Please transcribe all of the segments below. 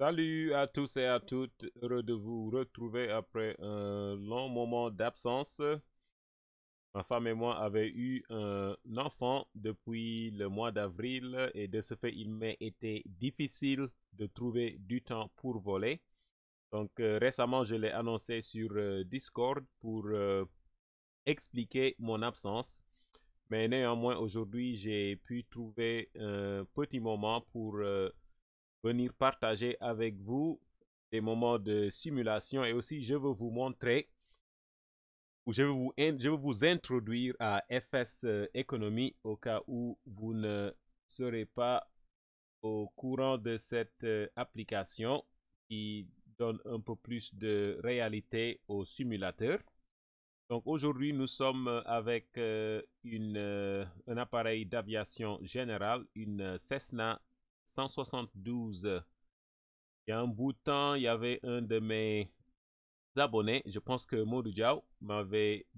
Salut à tous et à toutes, heureux de vous retrouver après un long moment d'absence. Ma femme et moi avons eu un enfant depuis le mois d'avril et de ce fait, il m'a été difficile de trouver du temps pour voler. Donc récemment, je l'ai annoncé sur Discord pour expliquer mon absence. Mais néanmoins, aujourd'hui, j'ai pu trouver un petit moment pour venir partager avec vous des moments de simulation et aussi je veux vous montrer ou je veux vous introduire à FS Economy au cas où vous ne serez pas au courant de cette application qui donne un peu plus de réalité au simulateur. Donc aujourd'hui, nous sommes avec un appareil d'aviation générale, une Cessna 172. Il y a un bout de temps, il y avait un de mes abonnés, je pense que Modou Diaw, m'avait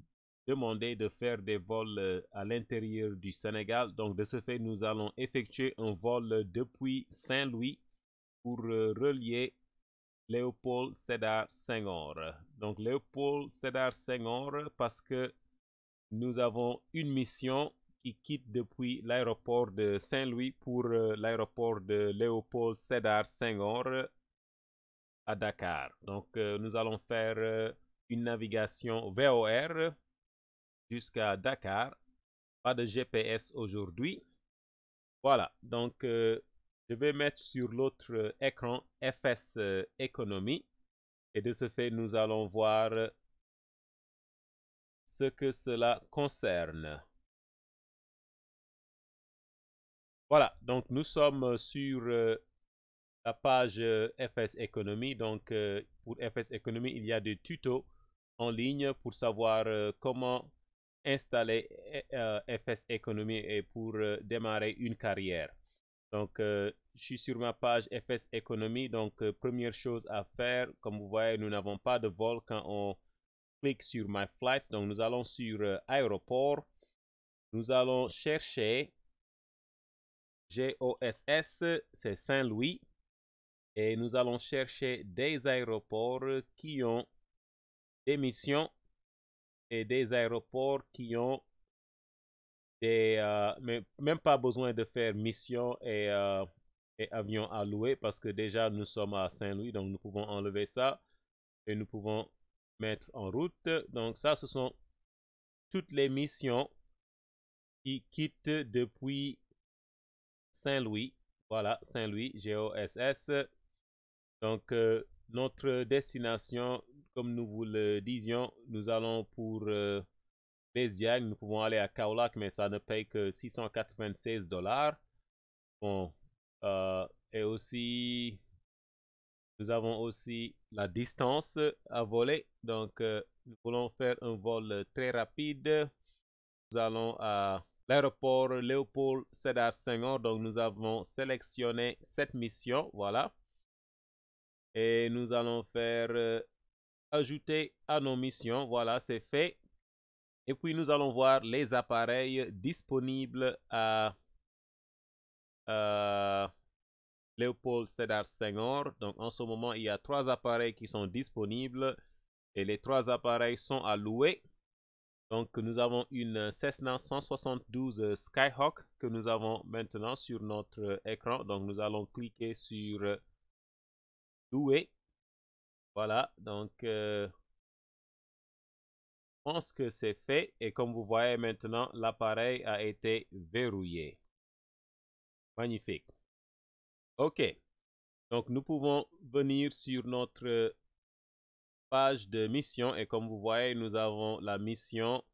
demandé de faire des vols à l'intérieur du Sénégal. Donc, de ce fait, nous allons effectuer un vol depuis Saint-Louis pour relier Léopold Sédar Senghor. Donc, Léopold Sédar Senghor, parce que nous avons une mission qui quitte depuis l'aéroport de Saint-Louis pour l'aéroport de Léopold Sédar Senghor à Dakar. Donc, nous allons faire une navigation VOR jusqu'à Dakar. Pas de GPS aujourd'hui. Voilà, donc je vais mettre sur l'autre écran FS Economy et de ce fait, nous allons voir ce que cela concerne. Voilà, donc nous sommes sur la page FS Economy. Donc, pour FS Economy, il y a des tutos en ligne pour savoir comment installer FS Economy et pour démarrer une carrière. Donc, je suis sur ma page FS Economy. Donc, première chose à faire, comme vous voyez, nous n'avons pas de vol quand on clique sur My Flights. Donc, nous allons sur Aéroport. Nous allons chercher GOSS, c'est Saint-Louis. Et nous allons chercher des aéroports qui ont des missions et des aéroports qui ont des... mais même pas besoin de faire mission et avion à louer parce que déjà nous sommes à Saint-Louis, donc nous pouvons enlever ça et nous pouvons mettre en route. Donc ça, ce sont toutes les missions qui quittent depuis Saint-Louis. Voilà, Saint-Louis, GOSS. Donc, notre destination, comme nous vous le disions, nous allons pour les nous pouvons aller à Kaolack, mais ça ne paye que 696 $. Bon, et aussi, nous avons aussi la distance à voler. Donc, nous voulons faire un vol très rapide. Nous allons à l'aéroport Léopold Sédar Senghor. Donc, nous avons sélectionné cette mission. Voilà. Et nous allons faire ajouter à nos missions. Voilà, c'est fait. Et puis, nous allons voir les appareils disponibles à Léopold Sédar Senghor. Donc, en ce moment, il y a 3 appareils qui sont disponibles et les 3 appareils sont à louer. Donc, nous avons une Cessna 172 Skyhawk que nous avons maintenant sur notre écran. Donc, nous allons cliquer sur louer. Voilà, donc je pense que c'est fait et comme vous voyez maintenant, l'appareil a été verrouillé. Magnifique. OK, donc nous pouvons venir sur notre page de mission et comme vous voyez, nous avons la mission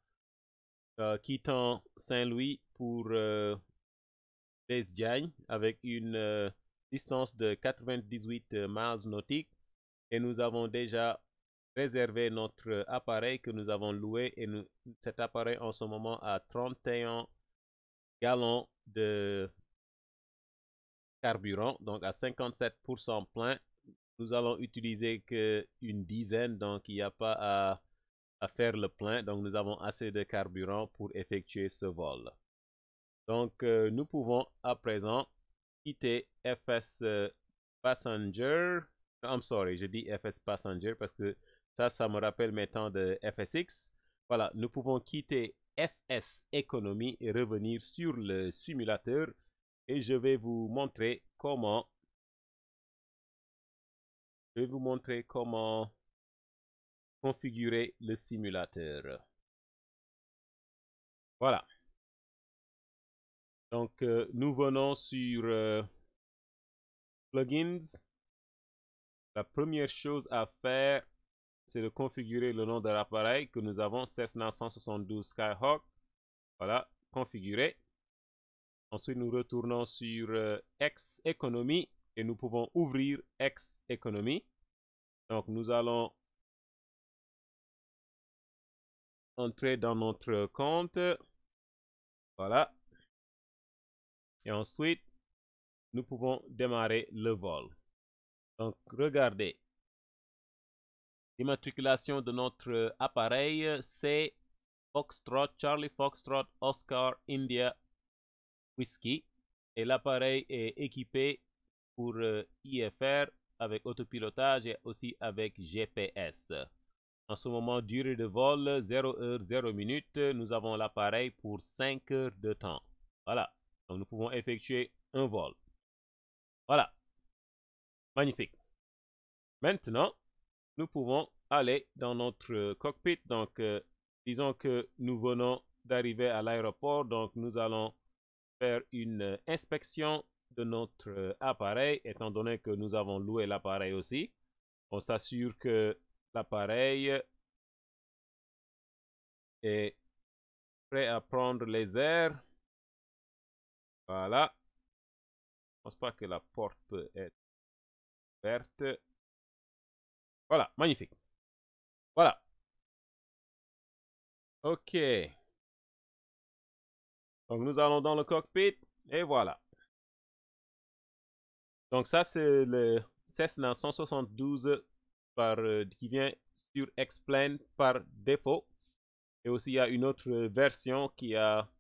quittant Saint-Louis pour Les Diagne avec une distance de 98 miles nautiques et nous avons déjà réservé notre appareil que nous avons loué et cet appareil en ce moment a 31 gallons de carburant, donc à 57% plein. Nous allons utiliser qu'une dizaine, donc il n'y a pas à faire le plein, donc nous avons assez de carburant pour effectuer ce vol. Donc nous pouvons à présent quitter FS Passenger. I'm sorry, je dis FS Passenger parce que ça me rappelle mes temps de FSX. Voilà, nous pouvons quitter FS Economy et revenir sur le simulateur et je vais vous montrer comment configurer le simulateur. Voilà. Donc, nous venons sur Plugins. La première chose à faire, c'est de configurer le nom de l'appareil que nous avons, Cessna 172 Skyhawk. Voilà, configuré. Ensuite, nous retournons sur X Economy et nous pouvons ouvrir X Economy. Donc, nous allons entrer dans notre compte. Voilà. Et ensuite, nous pouvons démarrer le vol. Donc, regardez. L'immatriculation de notre appareil, c'est Foxtrot, Charlie Foxtrot, Oscar, India, Whiskey. Et l'appareil est équipé pour IFR avec autopilotage et aussi avec GPS. En ce moment, durée de vol 0 heure 0 minute. Nous avons l'appareil pour 5 heures de temps. Voilà. Donc nous pouvons effectuer un vol. Voilà. Magnifique. Maintenant, nous pouvons aller dans notre cockpit. Donc, disons que nous venons d'arriver à l'aéroport. Donc, nous allons faire une inspection de notre appareil, étant donné que nous avons loué l'appareil aussi. On s'assure que l'appareil est prêt à prendre les airs. Voilà. Je ne pense pas que la porte peut être ouverte. Voilà, magnifique. Voilà. OK. Donc, nous allons dans le cockpit et voilà. Donc, ça, c'est le Cessna 172 qui vient sur X-Plane par défaut. Et aussi, il y a une autre version qui a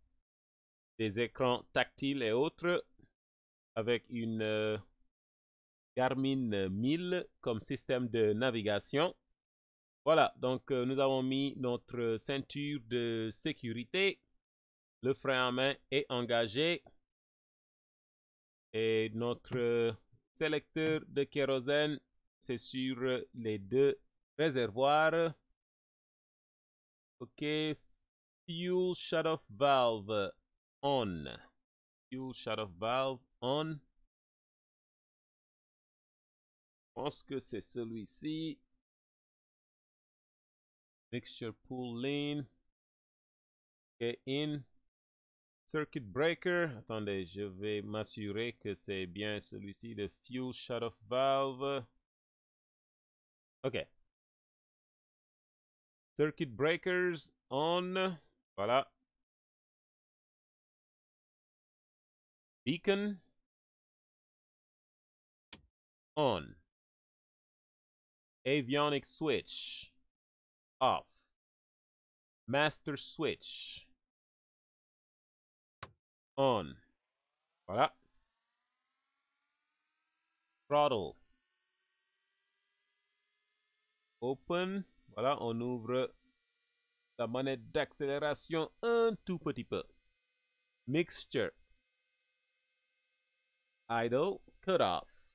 des écrans tactiles et autres avec une Garmin 1000 comme système de navigation. Voilà, donc nous avons mis notre ceinture de sécurité. Le frein à main est engagé. Et notre sélecteur de kérosène, c'est sur les deux réservoirs. OK. Fuel shut-off valve on. Fuel shut-off valve on. Je pense que c'est celui-ci. Mixture pull lean. OK, in. Circuit breaker. Attendez, je vais m'assurer que c'est bien celui-ci, de fuel shut-off valve. OK. Circuit breakers on. Voilà. Beacon on. Avionics switch off. Master switch on. Voilà. Throttle open. Voilà, on ouvre la manette d'accélération un tout petit peu. Mixture idle cut off.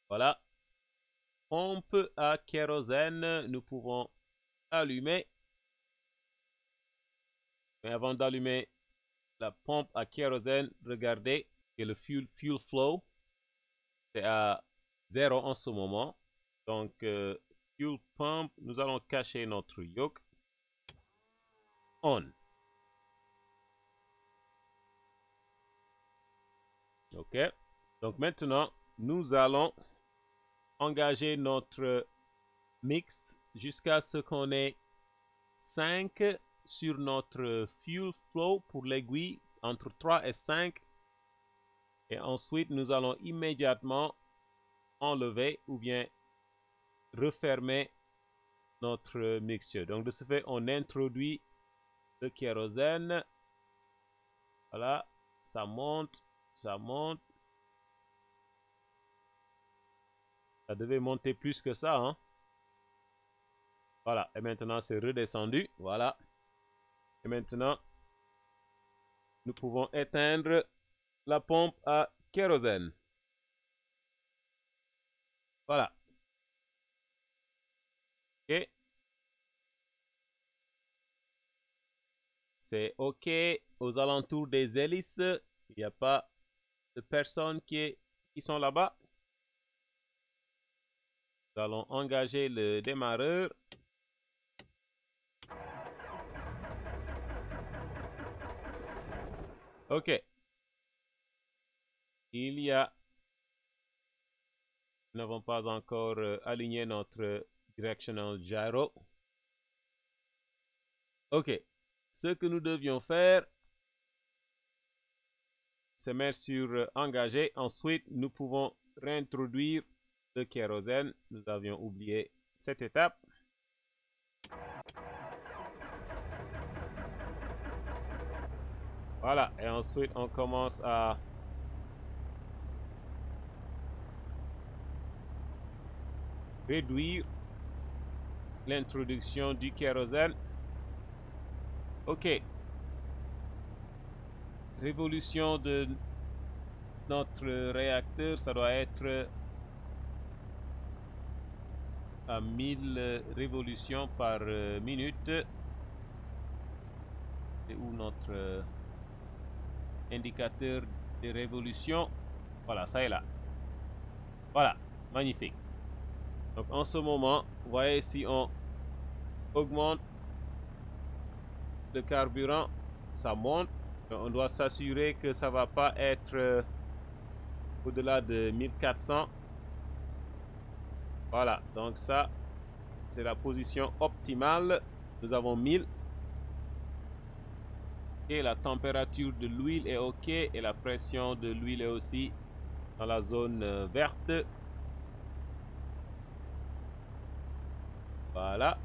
Voilà. Pompe à kérosène, nous pouvons allumer. Mais avant d'allumer la pompe à kérosène, regardez que le fuel flow c'est à 0 en ce moment. Donc, fuel pump, nous allons cacher notre yoke. On. OK. Donc maintenant, nous allons engager notre mix jusqu'à ce qu'on ait 5 sur notre fuel flow pour l'aiguille, entre 3 et 5. Et ensuite, nous allons immédiatement enlever ou bien refermer notre mixture. Donc, de ce fait, on introduit le kérosène. Voilà, ça monte, ça monte. Ça devait monter plus que ça, hein. Voilà, et maintenant c'est redescendu, voilà. Et maintenant, nous pouvons éteindre la pompe à kérosène. Voilà. Ok. C'est OK aux alentours des hélices. Il n'y a pas de personnes qui sont là-bas. Nous allons engager le démarreur. OK. Il y a... Nous n'avons pas encore aligné notre directional gyro. OK. Ce que nous devions faire, c'est mettre sur engager. Ensuite, nous pouvons réintroduire le kérosène. Nous avions oublié cette étape. Voilà. Et ensuite, on commence à réduire l'introduction du kérosène. OK. Révolution de notre réacteur, ça doit être à 1000 révolutions par minute. C'est où notre indicateur de révolution? Voilà, ça est là. Voilà, magnifique. Donc en ce moment, vous voyez, si on augmente le carburant, ça monte. On doit s'assurer que ça ne va pas être au-delà de 1400. Voilà, donc ça, c'est la position optimale. Nous avons 1000. Et la température de l'huile est OK. Et la pression de l'huile est aussi dans la zone verte. Voilà.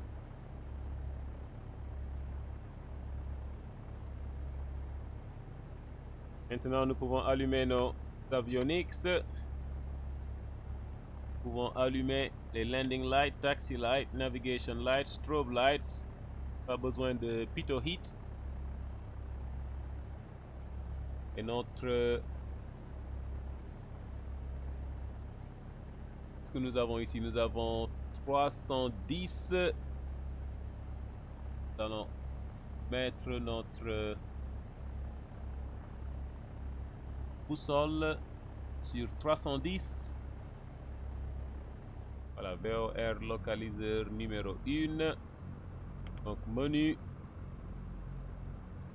Maintenant, nous pouvons allumer nos avionics. Nous pouvons allumer les landing lights, taxi lights, navigation lights, strobe lights. Pas besoin de pitot heat. Et notre... Ce que nous avons ici, nous avons 310. Nous allons mettre notre boussole sur 310. Voilà, VOR localiseur numéro 1. Donc, menu.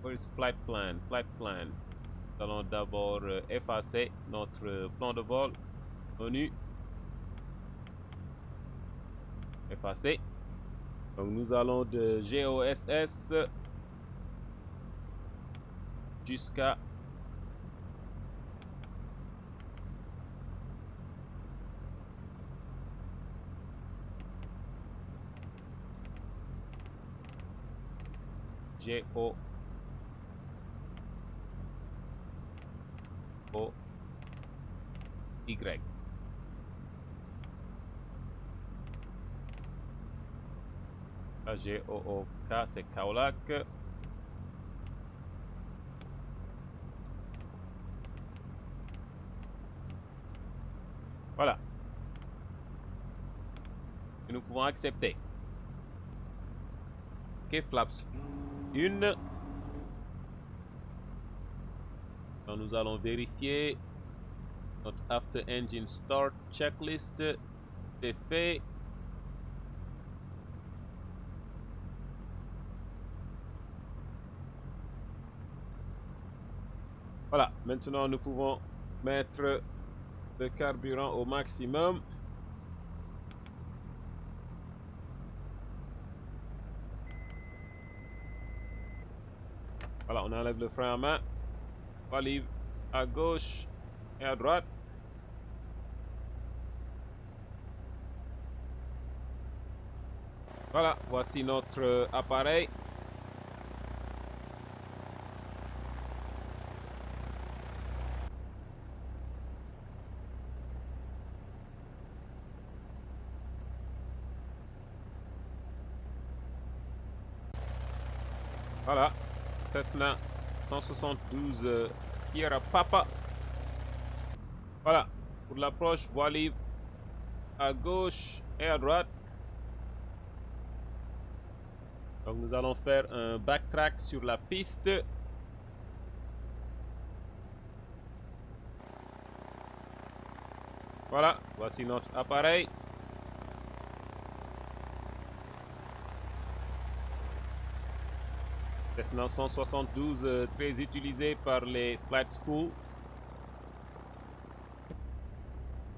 Where is flight plan? Flight plan. Nous allons d'abord effacer notre plan de vol. Menu. Effacer. Donc, nous allons de GOSS jusqu'à GO Y. GOOK, c'est Kaolack. Voilà. Et nous pouvons accepter. OK, flaps 1. Donc, nous allons vérifier notre After Engine Start checklist est fait. Voilà, maintenant nous pouvons mettre le carburant au maximum. Voilà, on enlève le frein à main. On va livrer à gauche et à droite. Voilà, voici notre appareil. Voilà, Cessna 172 Sierra Papa. Voilà, pour l'approche, voie libre à gauche et à droite. Donc nous allons faire un backtrack sur la piste. Voilà, voici notre appareil. Cessna 172 très utilisé par les flight schools.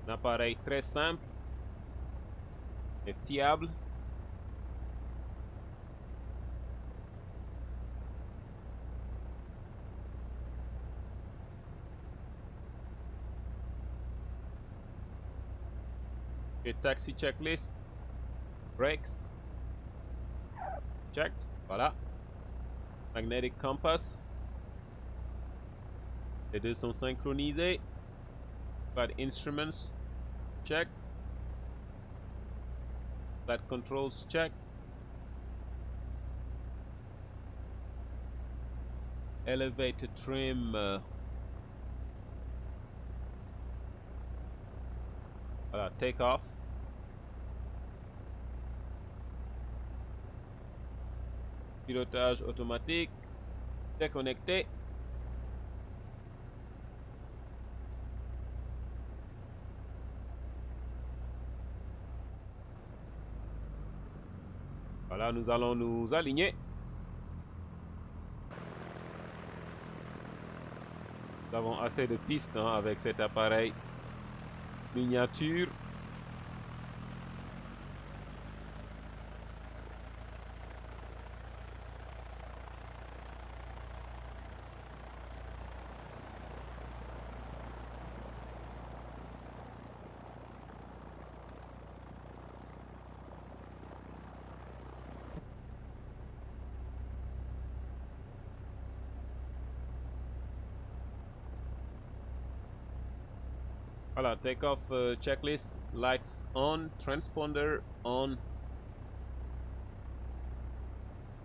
Un appareil très simple et fiable. Et taxi checklist. Brakes. Checked. Voilà. Magnetic compass. Les deux sont synchronisés. Flight instruments. Check. Flight controls. Check. Elevator trim. Voilà, take off. Pilotage automatique. Déconnecté. Voilà, nous allons nous aligner. Nous avons assez de pistes avec cet appareil miniature. Voilà, take-off checklist, lights on, transponder on.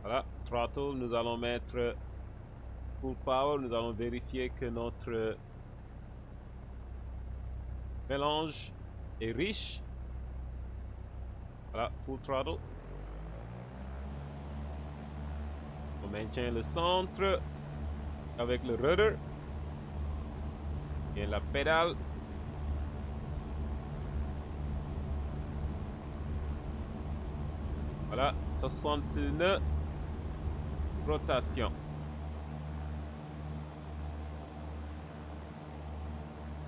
Voilà, throttle, nous allons mettre full power. Nous allons vérifier que notre mélange est riche. Voilà, full throttle. On maintient le centre avec le rudder et la pédale. Voilà, 69 rotations.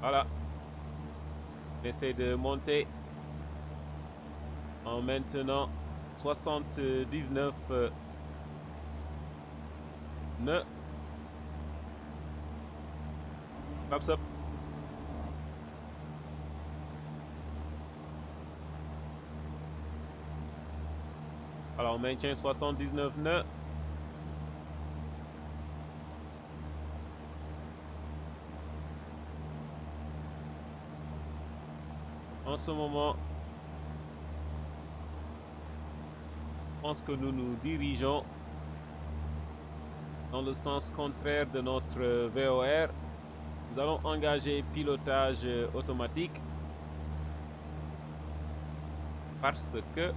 Voilà. On essaie de monter en maintenant 79 nœuds. Flaps up. Alors on maintient 79 nœuds. En ce moment, je pense que nous nous dirigeons dans le sens contraire de notre VOR. Nous allons engager pilotage automatique parce que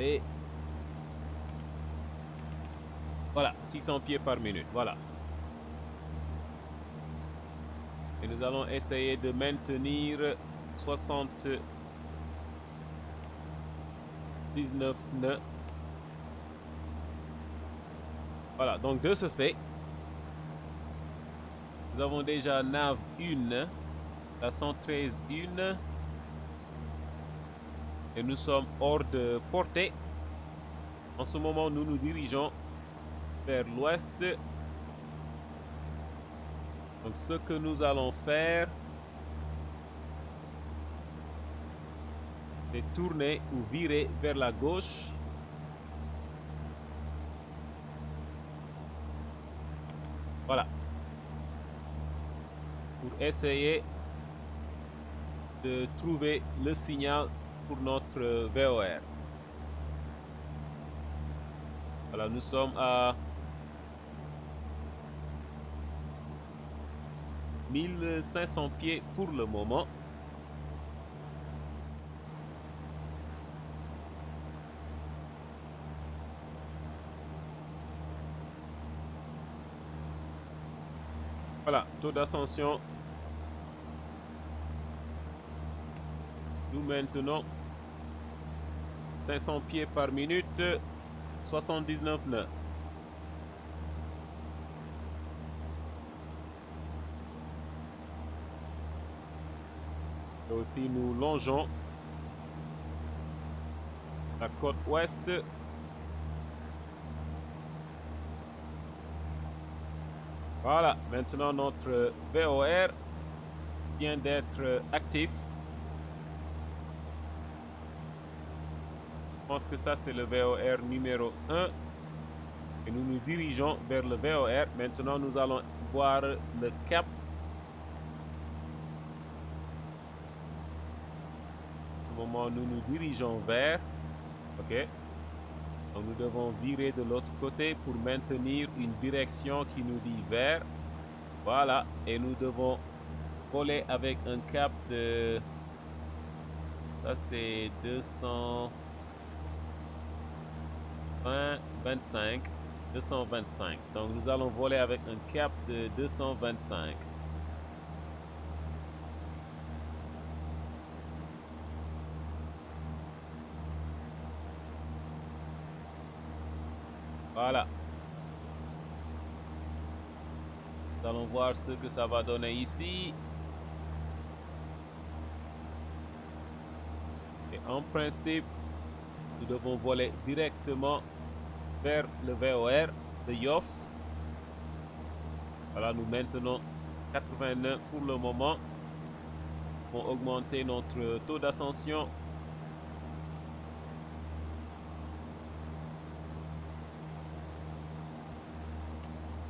et voilà, 600 pieds par minute, voilà. Et nous allons essayer de maintenir 79 nœuds. Voilà, donc de ce fait, nous avons déjà nav 1, la 113 1, et nous sommes hors de portée. En ce moment, nous nous dirigeons vers l'ouest. Donc ce que nous allons faire, c'est tourner ou virer vers la gauche. Voilà. Pour essayer de trouver le signal pour notre VOR. Voilà, nous sommes à 1500 pieds pour le moment. Voilà, taux d'ascension. Nous maintenons 500 pieds par minute, 79 nœuds. Et aussi, nous longeons la côte ouest. Voilà, maintenant notre VOR vient d'être actif. Je pense que ça c'est le VOR numéro 1. Et nous nous dirigeons vers le VOR. Maintenant, nous allons voir le cap. En ce moment, nous nous dirigeons vers. OK. Donc, nous devons virer de l'autre côté pour maintenir une direction qui nous dit vers. Voilà. Et nous devons voler avec un cap de... Ça, c'est 225. 225. Donc, nous allons voler avec un cap de 225. Voilà. Nous allons voir ce que ça va donner ici. Et en principe, nous devons voler directement vers le VOR de Yoff. Voilà, nous maintenons 80 nœuds pour le moment. Nous allons augmenter notre taux d'ascension.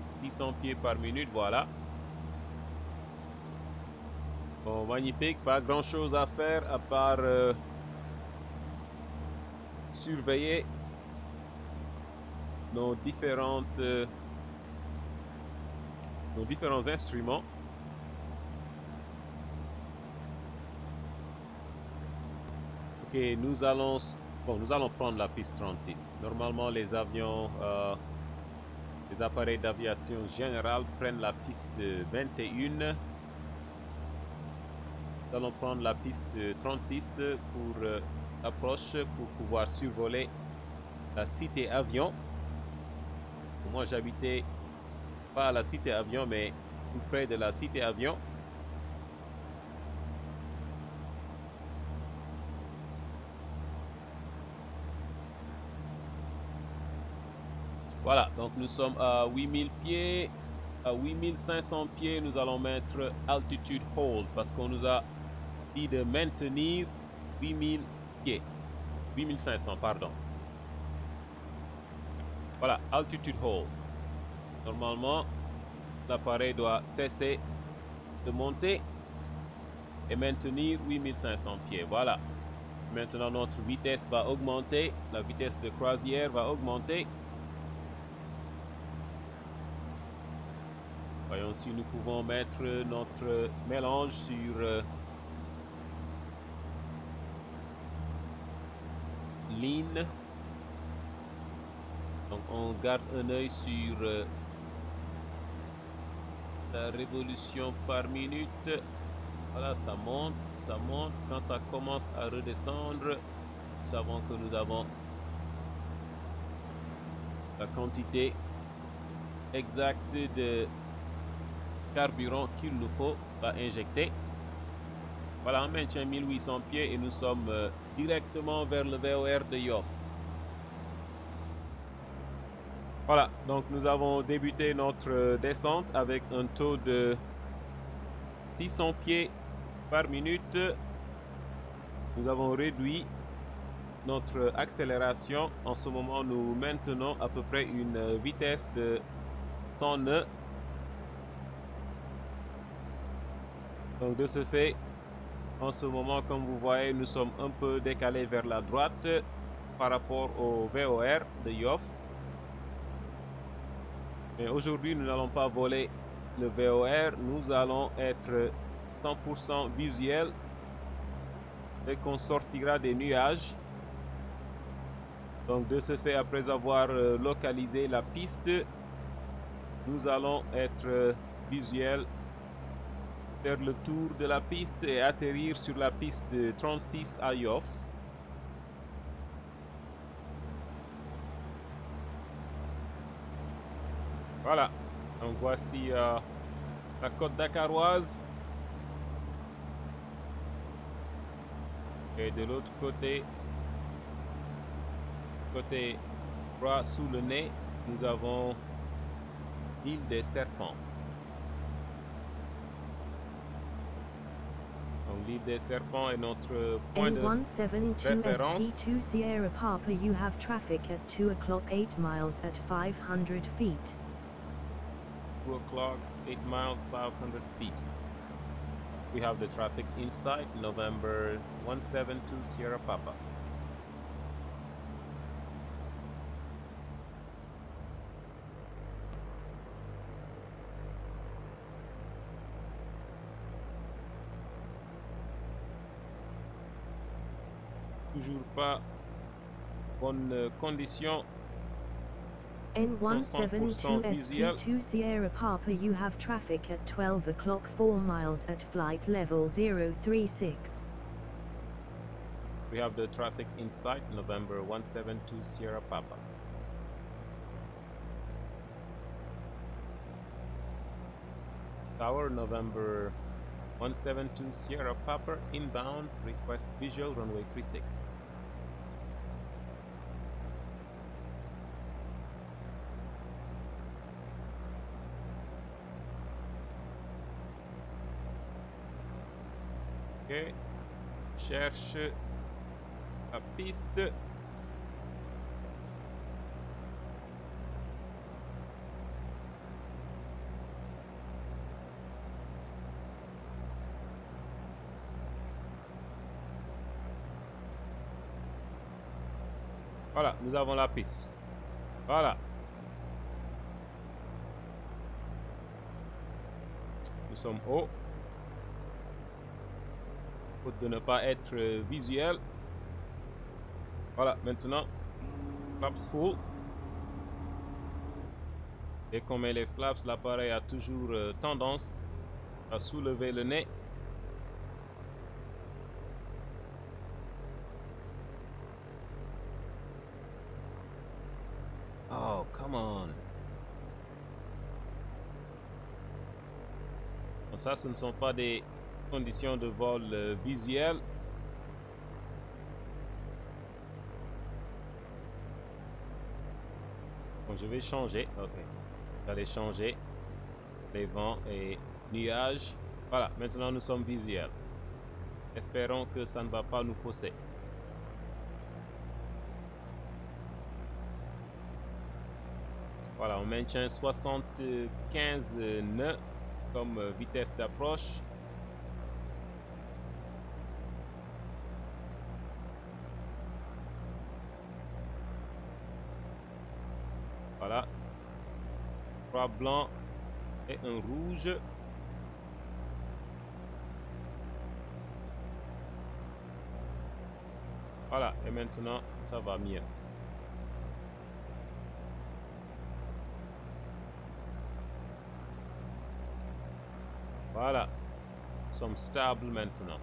« 600 pieds par minute, voilà. Bon, magnifique, pas grand chose à faire à part surveiller nos différents instruments. Ok, nous allons prendre la piste 36. Normalement, les avions, les appareils d'aviation générale prennent la piste 21. Nous allons prendre la piste 36 pour approche pour pouvoir survoler la cité avion. Moi, j'habitais pas à la cité avion, mais tout près de la cité avion. Voilà, donc nous sommes à 8000 pieds. À 8500 pieds, nous allons mettre altitude hold parce qu'on nous a dit de maintenir 8000 pieds. 8500, pardon. Voilà, altitude hold. Normalement, l'appareil doit cesser de monter et maintenir 8500 pieds. Voilà. Maintenant, notre vitesse va augmenter. La vitesse de croisière va augmenter. Voyons si nous pouvons mettre notre mélange sur lean. Donc on garde un œil sur la révolution par minute. Voilà, ça monte, ça monte. Quand ça commence à redescendre, nous savons que nous avons la quantité exacte de carburant qu'il nous faut à injecter. Voilà, on maintient 1800 pieds et nous sommes directement vers le VOR de Yoff. Voilà, donc nous avons débuté notre descente avec un taux de 600 pieds par minute. Nous avons réduit notre accélération. En ce moment, nous maintenons à peu près une vitesse de 100 nœuds. Donc de ce fait, en ce moment, comme vous voyez, nous sommes un peu décalés vers la droite par rapport au VOR de Yoff. Mais aujourd'hui, nous n'allons pas voler le VOR. Nous allons être 100% visuel dès qu'on sortira des nuages. Donc, de ce fait, après avoir localisé la piste, nous allons être visuel, faire le tour de la piste et atterrir sur la piste 36 à Yoff. Voilà, donc voici la côte dakaroise. Et de l'autre côté droit sous le nez, nous avons l'île des Serpents. Donc l'île des Serpents est notre point de référence. N172 SP2 Sierra Papa, you have traffic at 2 o'clock 8 miles at 500 feet. 2 o'clock, 8 miles, 500 feet. We have the traffic inside November 172 Sierra Papa. Toujours pas bonne condition. N172 SP2 Sierra Papa, you have traffic at 12 o'clock 4 miles at flight level 036. We have the traffic inside November 172 Sierra Papa. Tower November 172 Sierra Papa inbound, request visual runway 36. Ok, cherche la piste. Voilà, nous avons la piste. Voilà. Nous sommes haut. Faute de ne pas être visuel. Voilà, maintenant, flaps full. Dès qu'on met les flaps, l'appareil a toujours tendance à soulever le nez. Oh, come on. Bon, ça, ce ne sont pas des conditions de vol visuelles. Bon, je vais changer. Ok. J'allais changer les vents et nuages. Voilà, maintenant nous sommes visuels. Espérons que ça ne va pas nous fausser. Voilà, on maintient 75 nœuds comme vitesse d'approche. Voilà. 3 blancs et un rouge. Voilà, et maintenant ça va mieux. Voilà, nous sommes stables maintenant.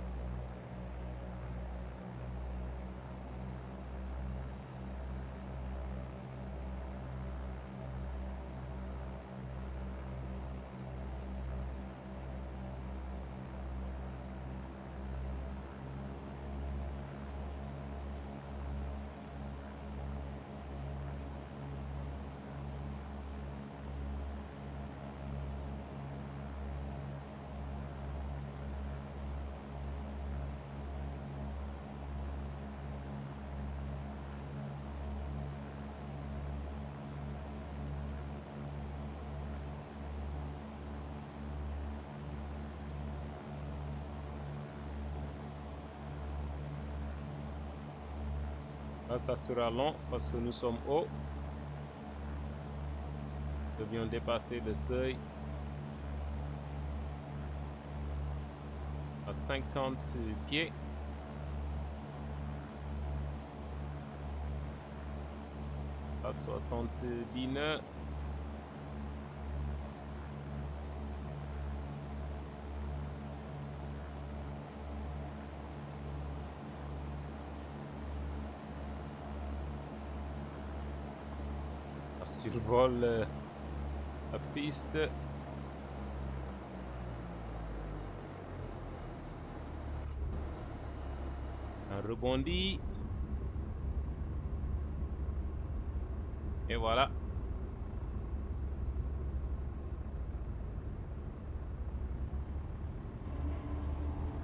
Là, ça sera long parce que nous sommes haut. Le devions dépasser le seuil à 50 pieds. À 70 nœuds. On survole la piste. Un rebondit. Et voilà.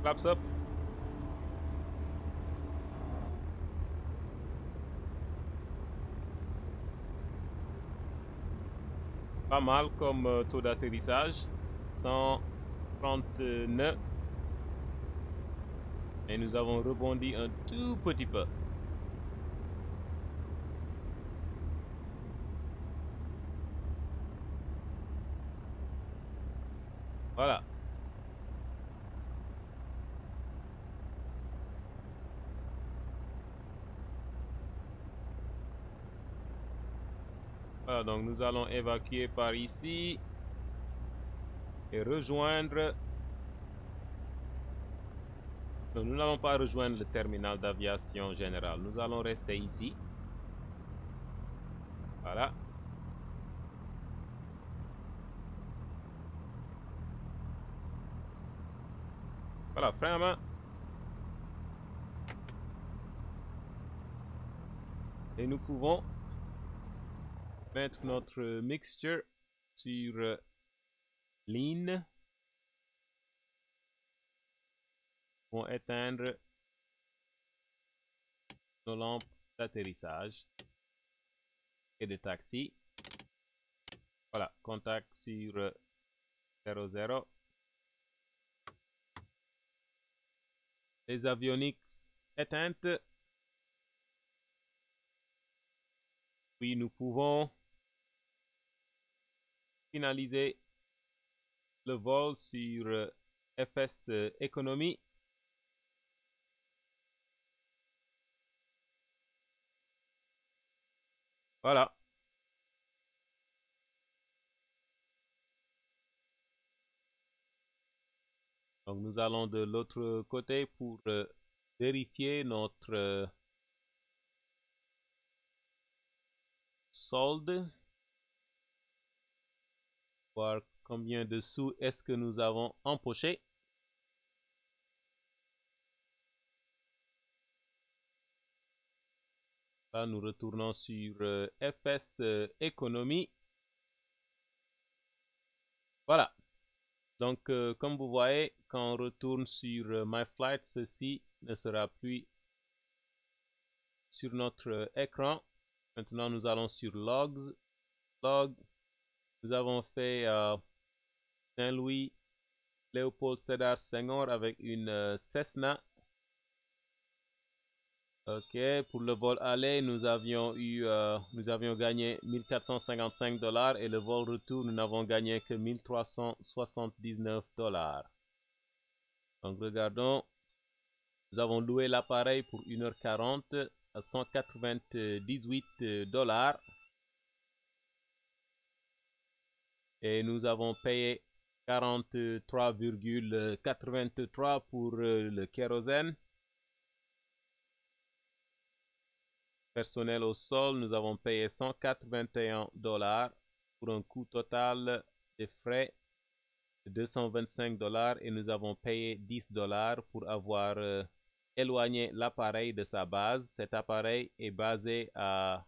Claps up. Pas mal comme taux d'atterrissage. 130 nœuds. Et nous avons rebondi un tout petit peu. Voilà. Voilà, donc nous allons évacuer par ici et rejoindre. Non, nous n'allons pas rejoindre le terminal d'aviation générale. Nous allons rester ici. Voilà. Voilà, frein à main. Et nous pouvons mettre notre mixture sur Lean. Pour éteindre nos lampes d'atterrissage et de taxi. Voilà, contact sur 00. Les avionics éteintes. Puis nous pouvons finaliser le vol sur FS Economy. Voilà. Donc nous allons de l'autre côté pour vérifier notre solde. Voir combien de sous est-ce que nous avons empoché. Là, nous retournons sur FS Economy. Voilà. Donc, comme vous voyez, quand on retourne sur My Flight, ceci ne sera plus sur notre écran. Maintenant, nous allons sur Logs. Log. Nous avons fait Saint-Louis, Léopold Sédar Senghor avec une Cessna. Ok, pour le vol aller, nous avions gagné 1455 $ et le vol retour, nous n'avons gagné que 1379 $. Donc, regardons. Nous avons loué l'appareil pour 1h40 à 198 $. Et nous avons payé 43,83 pour le kérosène. Personnel au sol, nous avons payé 181 $ pour un coût total de frais de 225 $ et nous avons payé 10 $ pour avoir éloigné l'appareil de sa base. Cet appareil est basé à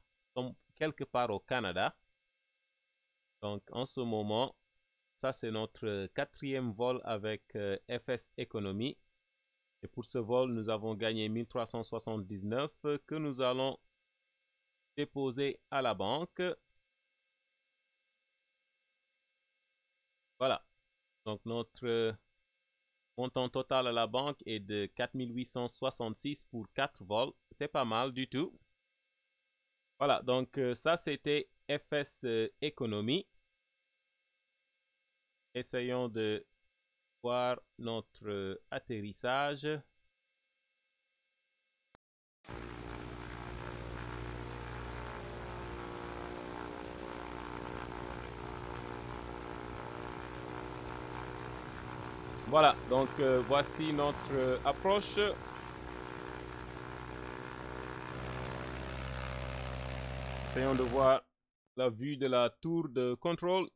quelque part au Canada. Donc en ce moment, ça c'est notre 4e vol avec FS Economy. Et pour ce vol, nous avons gagné 1379 que nous allons déposer à la banque. Voilà. Donc notre montant total à la banque est de 4866 pour 4 vols. C'est pas mal du tout. Voilà, donc ça c'était FS Economy. Essayons de voir notre atterrissage. Voilà, donc voici notre approche. Essayons de voir la vue de la tour de contrôle.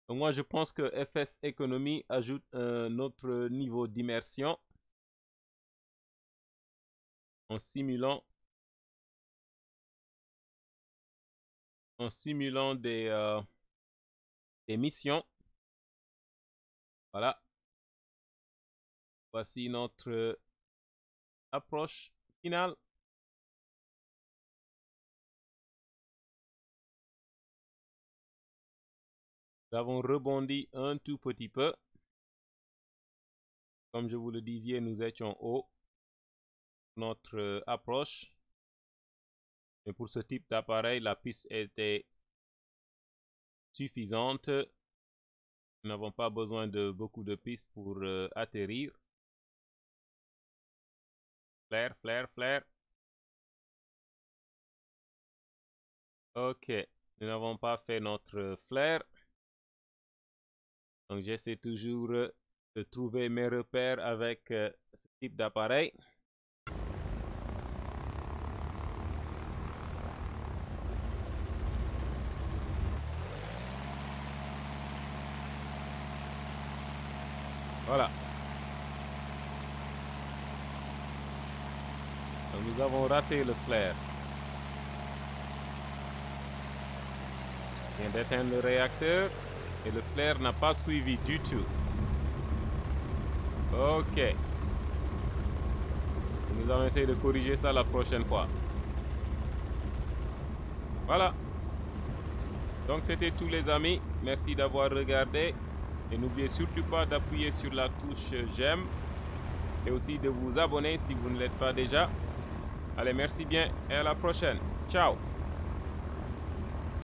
Donc moi, je pense que FS Economy ajoute un autre niveau d'immersion en simulant des missions. Voilà. Voici notre approche finale. Nous avons rebondi un tout petit peu. Comme je vous le disais, nous étions haut. Notre approche. Mais pour ce type d'appareil, la piste était suffisante. Nous n'avons pas besoin de beaucoup de pistes pour atterrir. Flare, flare, flare. Ok, nous n'avons pas fait notre flare. Donc j'essaie toujours de trouver mes repères avec ce type d'appareil. Voilà. Donc nous avons raté le flare. On vient d'éteindre le réacteur et le flare n'a pas suivi du tout. Ok. Nous allons essayer de corriger ça la prochaine fois. Voilà. Donc c'était tout les amis. Merci d'avoir regardé. Et n'oubliez surtout pas d'appuyer sur la touche j'aime. Et aussi de vous abonner si vous ne l'êtes pas déjà. Allez, merci bien et à la prochaine. Ciao.